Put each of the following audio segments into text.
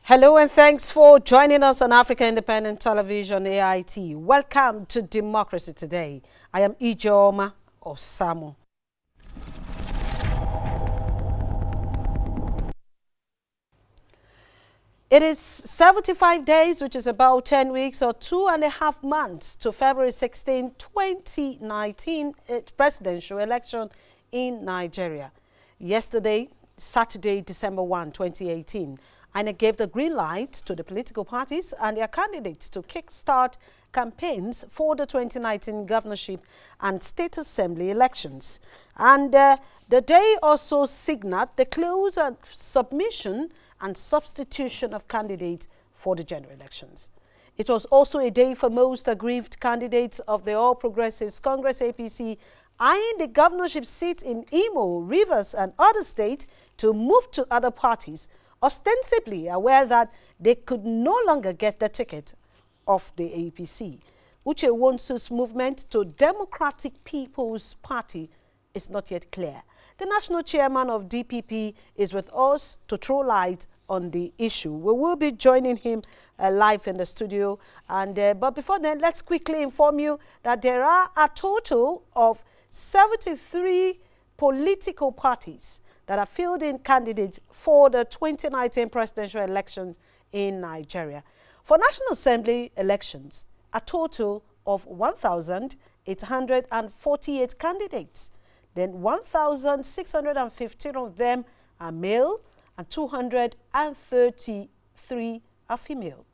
Hello and thanks for joining us on Africa Independent Television, AIT. Welcome to Democracy Today. I am Ijoma Osamor. It is 75 days, which is about 10 weeks or 2.5 months to February 16, 2019 presidential election in Nigeria. Yesterday, Saturday, December 1, 2018, INEC gave the green light to the political parties and their candidates to kickstart campaigns for the 2019 governorship and state assembly elections. And the day also signaled the close of submission and substitution of candidates for the general elections. It was also a day for most aggrieved candidates of the All Progressives Congress APC eyeing the governorship seat in Imo, Rivers and other states to move to other parties, ostensibly aware that they could no longer get the ticket of the APC. Uche Wonsu's movement to Democratic People's Party is not yet clear. The national chairman of DPP is with us to throw light on the issue. We will be joining him live in the studio. But before then, let's quickly inform you that there are a total of 73 political parties that are fielding candidates for the 2019 presidential elections in Nigeria. For National Assembly elections, a total of 1,848 candidates. Then 1,615 of them are male and 233 are female.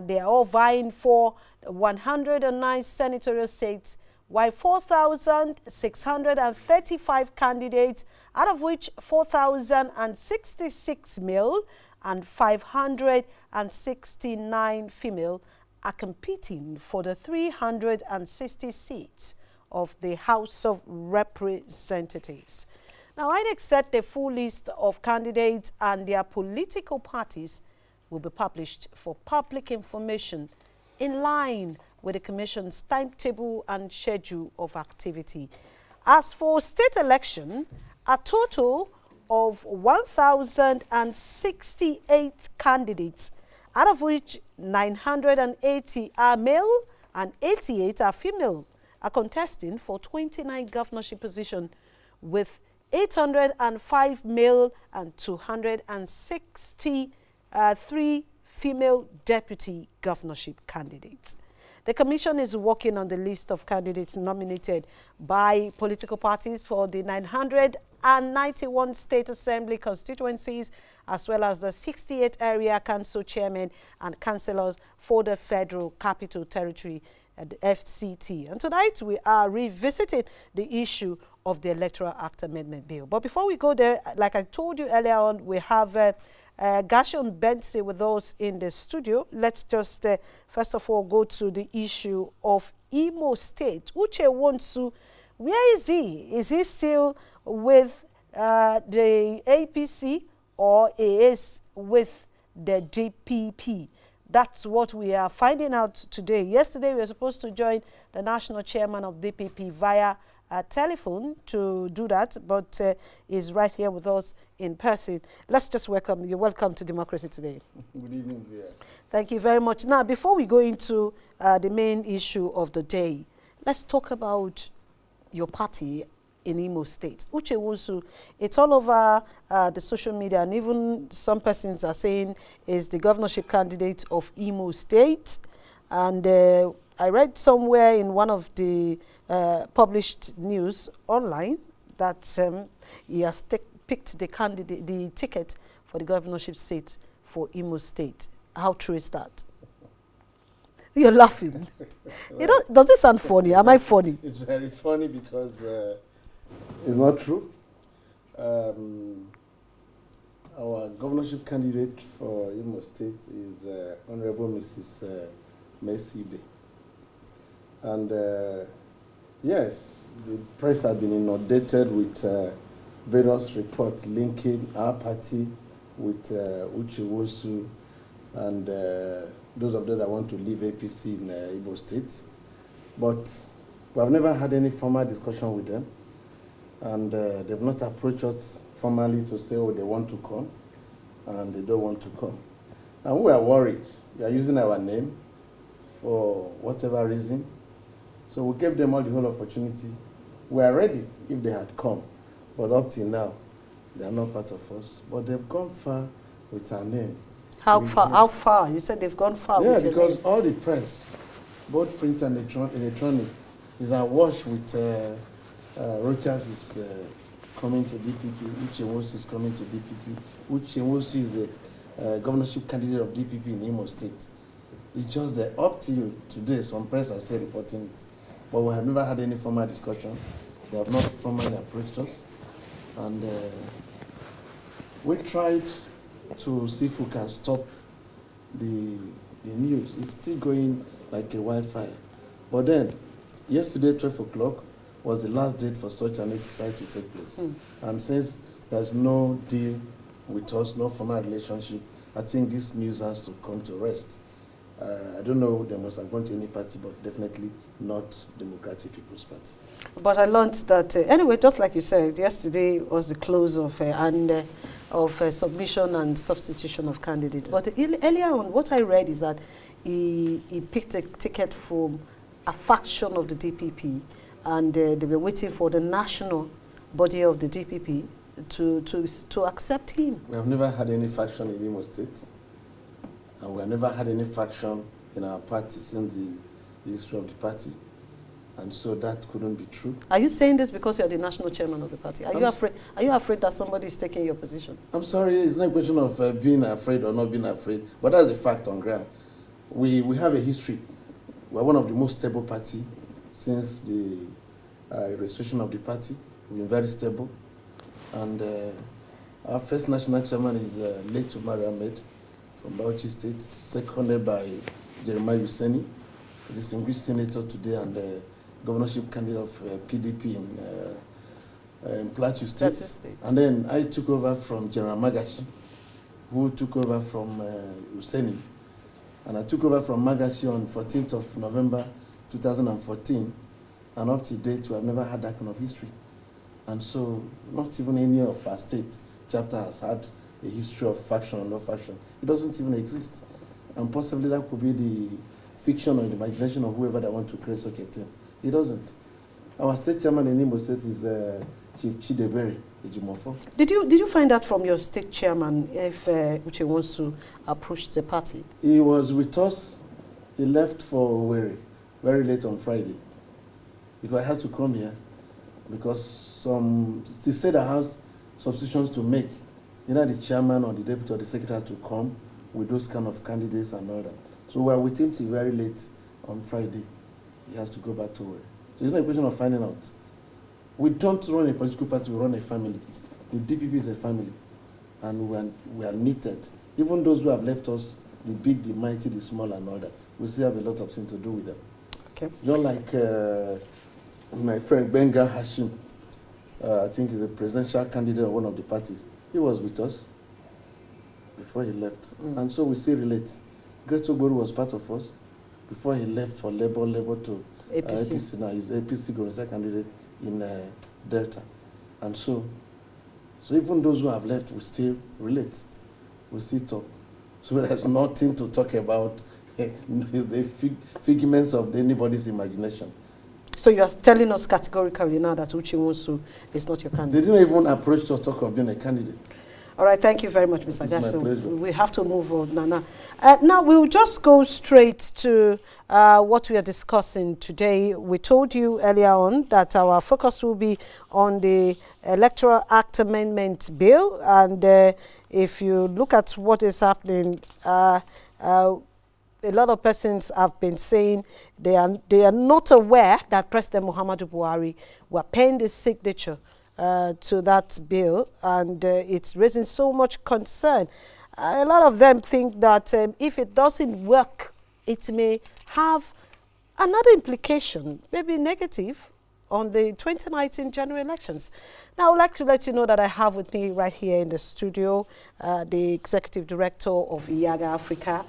They are all vying for 109 senatorial seats, while 4,635 candidates, out of which 4,066 male and 569 female, are competing for the 360 seats of the House of Representatives. Now, INEC said the full list of candidates and their political parties will be published for public information in line with the Commission's timetable and schedule of activity. As for state election, a total of 1,068 candidates, out of which 980 are male and 88 are female, are contesting for 29 governorship positions, with 805 male and 263 female deputy governorship candidates. The Commission is working on the list of candidates nominated by political parties for the 991 state assembly constituencies, as well as the 68 area council chairmen and councillors for the Federal Capital Territory, the FCT. And tonight we are revisiting the issue of the Electoral Act Amendment Bill. But before we go there, like I told you earlier on, we have Gashon Bensi with us in the studio. Let's just first of all go to the issue of Imo State. Uche Wonsu, where is he? Is he still with the APC or is with the DPP? That's what we are finding out today. Yesterday, we were supposed to join the national chairman of DPP via telephone to do that, but is right here with us in person. Let's just welcome you. Welcome to Democracy Today. Good evening, dear. Thank you very much. Now, before we go into the main issue of the day, let's talk about your party in Imo State. Uche Wonsu, it's all over the social media, and even some persons are saying is the governorship candidate of Imo State. And I read somewhere in one of the published news online that he has picked the ticket for the governorship seat for Imo State. How true is that? You're laughing. Well, does it sound funny? Am I funny? It's very funny because it's not true. Our governorship candidate for Imo State is Honorable Mrs. Mesibe. And yes, the press has been inundated with various reports linking our party with Uche Wonsu and those of them that want to leave APC in Imo State. But we have never had any formal discussion with them. And they've not approached us formally to say, oh, they want to come, and they don't want to come. And we are worried. They are using our name for whatever reason. So we gave them all the whole opportunity. We are ready if they had come. But up till now, they are not part of us. But they've gone far with our name. How far? You said they've gone far with your because name. all the press, both print and electronic, is awash with Rochas is coming to DPP, Uchewosi is coming to DPP, Uchewosi is a governorship candidate of DPP in Imo State. It's just that up till today, some press are still reporting it. But we have never had any formal discussion. They have not formally approached us. And we tried to see if we can stop the news. It's still going like a wildfire. But then, yesterday, 12 o'clock, was the last date for such an exercise to take place. And since there's no deal with us, no formal relationship, I think this news has to come to rest. I don't know, they must have gone to any party, but definitely not Democratic People's Party. But I learned that, anyway, just like you said, yesterday was the close of submission and substitution of candidates. But earlier on, what I read is that he picked a ticket from a faction of the DPP, and they were waiting for the national body of the DPP to accept him. We have never had any faction in Imo State, and we have never had any faction in our party since the history of the party, and so that couldn't be true. Are you saying this because you're the national chairman of the party? Are you afraid that somebody is taking your position? I'm sorry, it's not a question of being afraid or not being afraid, but that's a fact on ground. We have a history. We're one of the most stable party since the registration of the party. We've been very stable. And our first national chairman is late Osamor Ahmed from Bauchi State, seconded by Jeremiah Yuseni, a distinguished senator today and governorship candidate of PDP in Plateau State. And then I took over from General Magashi, who took over from Yuseni. And I took over from Magashi on 14th of November 2014. And up to date, we have never had that kind of history. And so, not even any of our state chapter has had a history of faction or no faction. It doesn't even exist. And possibly that could be the fiction or the imagination of whoever that want to create such a thing. It doesn't. Our state chairman in Imo State is Chief Chidebere Ejimofo. Did you find out from your state chairman if Uche wants to approach the party? He was with us. He left for Owerri very late on Friday, because I had to come here because he said I have substitutions to make. Either the chairman or the deputy or the secretary to come with those kind of candidates and all that. So we're with him till very late on Friday. He has to go back to work. So it's not a question of finding out. We don't run a political party, we run a family. The DPP is a family, and we are knitted. Even those who have left us, the big, the mighty, the small, and all that, we still have a lot of things to do with them. Okay. Just like my friend Benga Hashim, I think he's a presidential candidate of one of the parties. He was with us before he left. And so we still relate. Great Ogboru was part of us before he left for Labour to APC. Now he's APC governor candidate in Delta. And so even those who have left, we still relate. We still talk. So there's nothing to talk about the figments of anybody's imagination. So you are telling us categorically now that Uche Nwosu is not your candidate? They didn't even approach to talk of being a candidate. All right, thank you very much, Mr. It's my pleasure. We have to move on now. Now we'll just go straight to what we are discussing today. We told you earlier on that our focus will be on the Electoral Act Amendment Bill, and if you look at what is happening, a lot of persons have been saying they are not aware that President Muhammadu Buhari were paying the signature to that bill, and it's raising so much concern. A lot of them think that if it doesn't work, it may have another implication, maybe negative, on the 2019 general elections. Now, I would like to let you know that I have with me right here in the studio the Executive Director of IAGA Africa,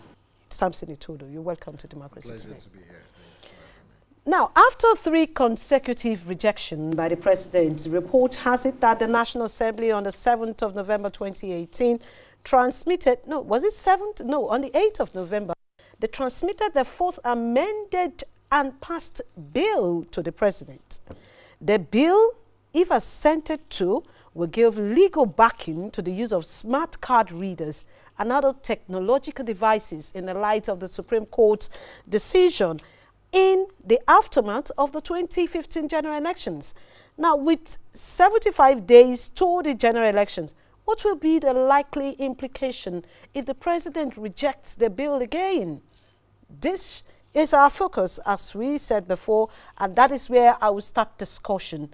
Samson Itudo. You're welcome to Democracy Pleasure Today. to be here. Thanks for having me. Now, after 3 consecutive rejections by the President, the report has it that the National Assembly on the 7th of November 2018 transmitted, no, was it 7th? No, on the 8th of November, they transmitted the 4th amended and passed bill to the president. The bill, if assented to, will give legal backing to the use of smart card readers and other technological devices in the light of the Supreme Court's decision in the aftermath of the 2015 general elections. Now, with 75 days to the general elections, what will be the likely implication if the president rejects the bill again? This is our focus, as we said before, and that is where I will start discussion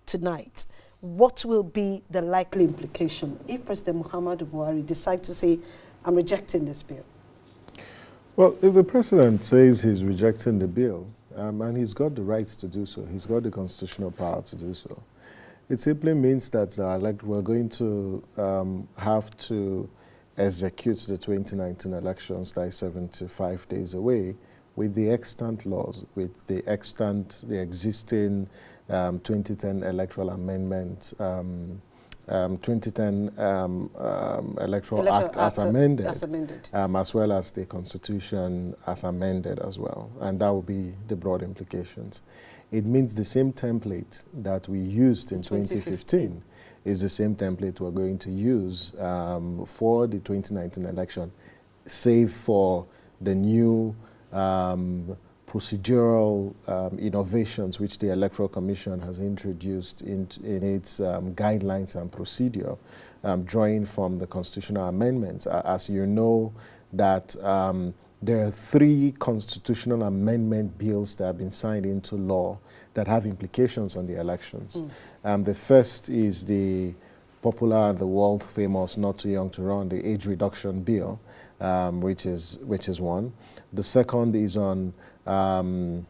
tonight. What will be the likely implication if President Muhammadu Buhari decides to say, I'm rejecting this bill? Well, if the president says he's rejecting the bill, and he's got the right to do so, he's got the constitutional power to do so, it simply means that we're going to have to execute the 2019 elections that is 75 days away with the extant laws, with the existing 2010 Electoral Amendment, 2010 Electoral Act as amended, as well as the Constitution as amended as well. And that will be the broad implications. It means the same template that we used in 2015 is the same template we're going to use for the 2019 election, save for the new procedural innovations which the Electoral Commission has introduced in its guidelines and procedure, drawing from the constitutional amendments. As you know, that there are 3 constitutional amendment bills that have been signed into law that have implications on the elections. The first is the popular and the world famous Not Too Young to Run, the age reduction bill, which is one. The second is on the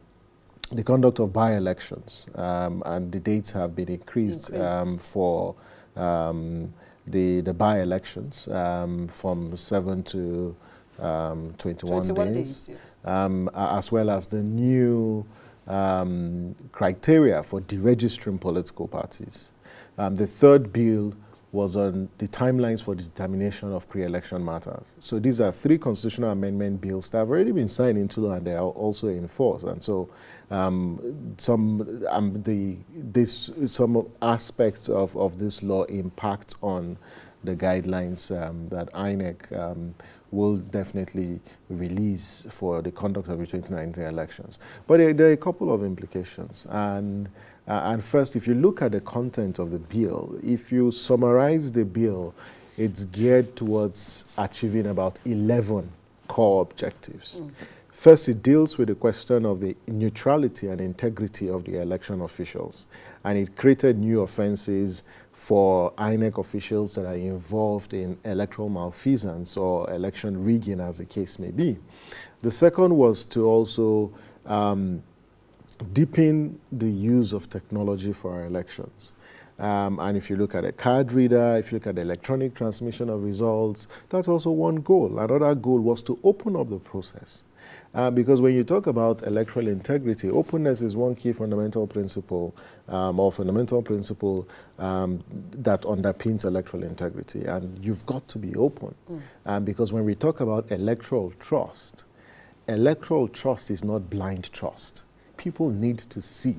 conduct of by-elections, and the dates have been increased. For the by-elections from 7 to 21 days, as well as the new criteria for deregistering political parties. The third bill was on the timelines for the determination of pre-election matters. So these are 3 constitutional amendment bills that have already been signed into law and they are also in force. And so some aspects of this law impact on the guidelines that INEC will definitely release for the conduct of the 2019 elections. But there are a couple of implications. And first, if you look at the content of the bill, if you summarize the bill, it's geared towards achieving about 11 core objectives. First, it deals with the question of the neutrality and integrity of the election officials. And it created new offenses for INEC officials that are involved in electoral malfeasance or election rigging, as the case may be. The second was to also deepen the use of technology for our elections. And if you look at a card reader, if you look at the electronic transmission of results, that's also one goal. Another goal was to open up the process. Because when you talk about electoral integrity, openness is one key fundamental principle that underpins electoral integrity. And you've got to be open. Because when we talk about electoral trust is not blind trust. People need to see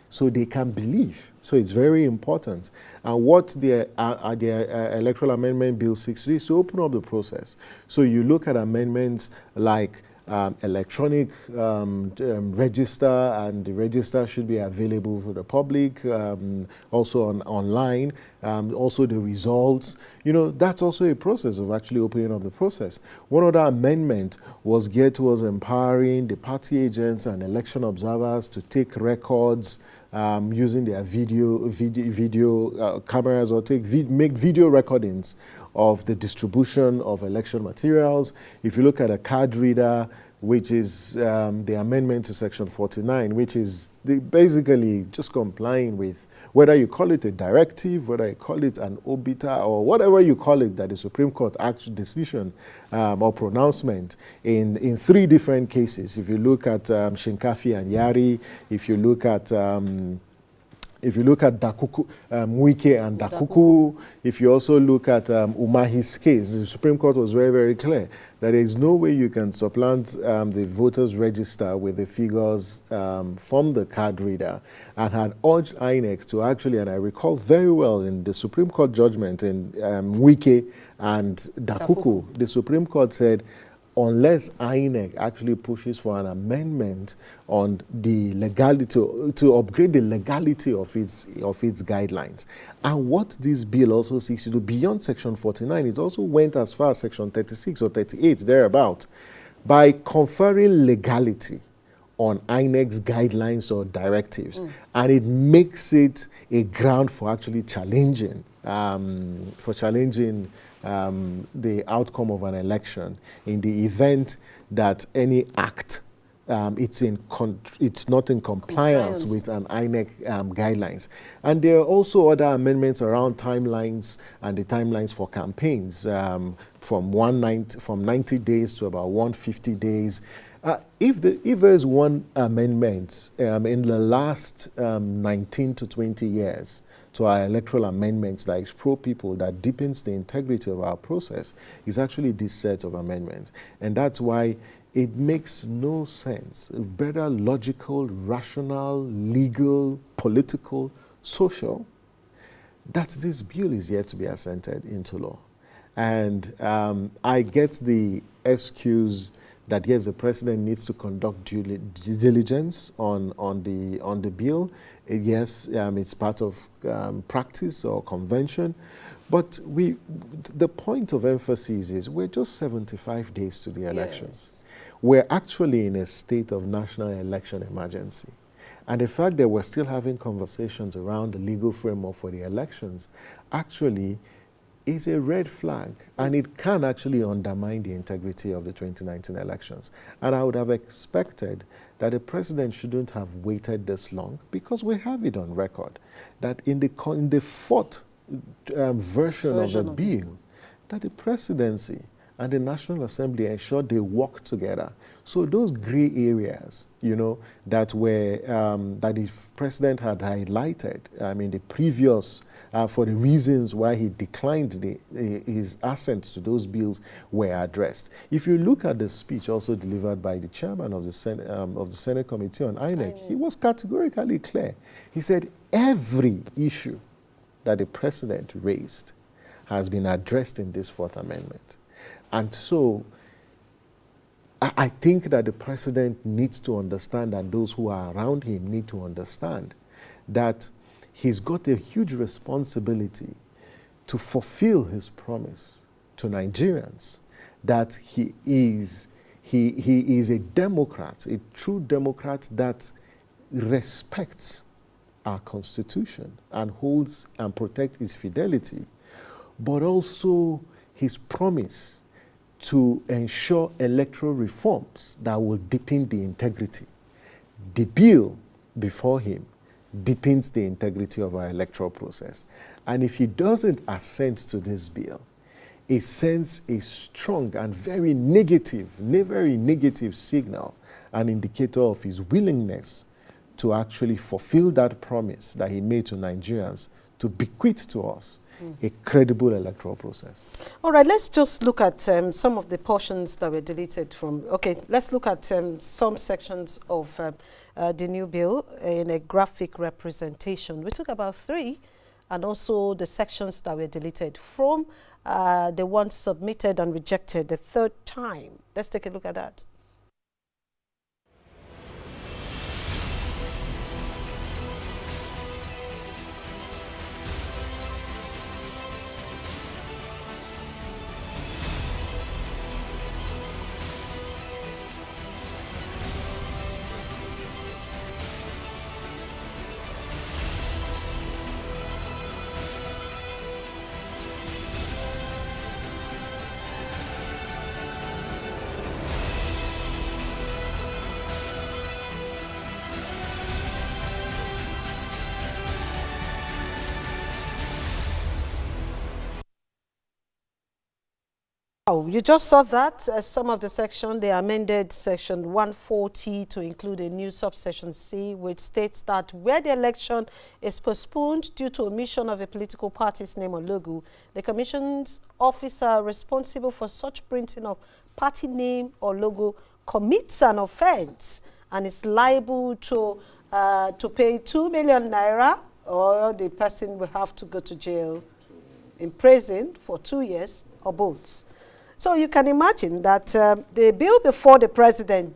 so they can believe. So it's very important. And what the Electoral Amendment Bill 6 is to open up the process. So you look at amendments like electronic register, and the register should be available for the public, also online, also the results. You know, that's also a process of actually opening up the process. One other amendment was geared towards empowering the party agents and election observers to take records using their video cameras, or make video recordings of the distribution of election materials. If you look at a card reader, which is the amendment to Section 49, which is basically just complying with whether you call it a directive, whether you call it an obiter, or whatever you call it, that the Supreme Court actual decision or pronouncement in 3 different cases. If you look at Shinkafi and Yari, if you look at If you look at Dakuku, Wike and Dakuku, if you also look at Umahi's case, the Supreme Court was very, very clear that there is no way you can supplant the voters register with the figures from the card reader, and had urged INEC to actually, and I recall very well in the Supreme Court judgment in Wike and Dakuku, the Supreme Court said, unless INEC actually pushes for an amendment on the legality, to upgrade the legality of its guidelines. And what this bill also seeks to do, beyond Section 49, it also went as far as Section 36 or 38, thereabout, by conferring legality on INEC's guidelines or directives. And it makes it a ground for actually challenging, the outcome of an election in the event that any act it's not in compliance with an INEC guidelines. And there are also other amendments around timelines and the timelines for campaigns from 90 days to about 150 days. If there's one amendment in the last 19 to 20 years to our electoral amendments that is pro-people, that deepens the integrity of our process, is actually this set of amendments. And that's why it makes no sense, better logical, rational, legal, political, social, that this bill is yet to be assented into law. And I get the excuse that yes, the president needs to conduct due diligence on the bill. Yes, it's part of practice or convention, but the point of emphasis is we're just 75 days to the elections. Yes. We're actually in a state of national election emergency. And the fact that we're still having conversations around the legal framework for the elections actually is a red flag, and it can actually undermine the integrity of the 2019 elections. And I would have expected that the president shouldn't have waited this long, because we have it on record that in the fourth version of the bill, that the presidency and the National Assembly ensured they work together. So those gray areas, that were that the president had highlighted, the previous, for the reasons why he declined his assent to those bills, were addressed. If you look at the speech also delivered by the chairman of the Senate Committee on INEC, he was categorically clear. He said every issue that the president raised has been addressed in this Fourth Amendment. And so I think that the president needs to understand, and those who are around him need to understand, that he's got a huge responsibility to fulfill his promise to Nigerians that he is a Democrat, a true Democrat that respects our Constitution and holds and protects its fidelity, but also his promise to ensure electoral reforms that will deepen the integrity. The bill before him deepens the integrity of our electoral process. And if he doesn't assent to this bill, it sends a strong and very negative signal, an indicator of his willingness to actually fulfill that promise that he made to Nigerians to bequeath to us a credible electoral process. All right, let's just look at some of the portions that were deleted from, let's look at some sections of the new bill in a graphic representation. We took about 3, and also the sections that were deleted from the ones submitted and rejected the 3rd time. Let's take a look at that. Oh, you just saw that some of the section, they amended section 140 to include a new subsection C, which states that where the election is postponed due to omission of a political party's name or logo, the commission's officer responsible for such printing of party name or logo commits an offense and is liable to pay 2 million naira, or the person will have to go to jail, in prison for 2 years, or both. So you can imagine that the bill before the president